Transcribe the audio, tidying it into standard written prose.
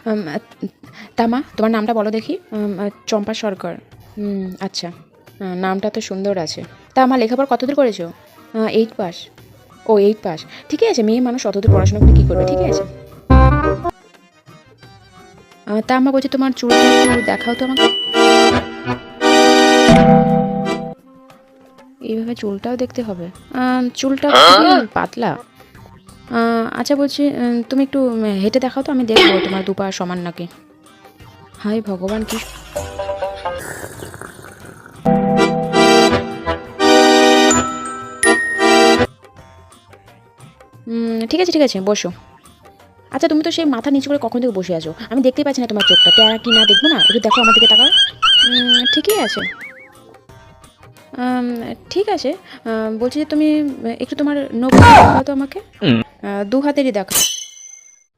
আম, আ, তা মা তোমার নামটা বলো দেখি। চম্পা সরকার। আচ্ছা। নামটা তো সুন্দর আছে। তা আমার লেখাপড়া কতদূর করেছো? 8 পাস। ও 8 পাস। ঠিকই আছে, মেয়ে মানুষ অতদূর পড়াশোনা করে কী করবে, ঠিকই আছে। তা আমা বলছি তোমার চুলটা একটু দেখাও তো আমাকে। এইভাবে চুলটাও দেখতে হবে? চুলটা খুবই পাতলা। আচ্ছা বলছি, তুমি একটু হেঁটে দেখাও তো, আমি দেখবো তোমার দুপা সমান নাকি। হায় ভগবান, কি! ঠিক আছে ঠিক আছে, বসো। আচ্ছা তুমি তো সেই মাথা নিচু করে কখন থেকে বসে আছো, আমি দেখতেই পাচ্ছি না তোমার চোখটা টেরা কি না, দেখবো না? একটু দেখো আমার দিকে তাকাও। ঠিকই আছে। আম, ঠিক আছে। বলছি যে তুমি একটু তোমার নখ দেখাও তো আমাকে। দু হাতেরই দেখাও।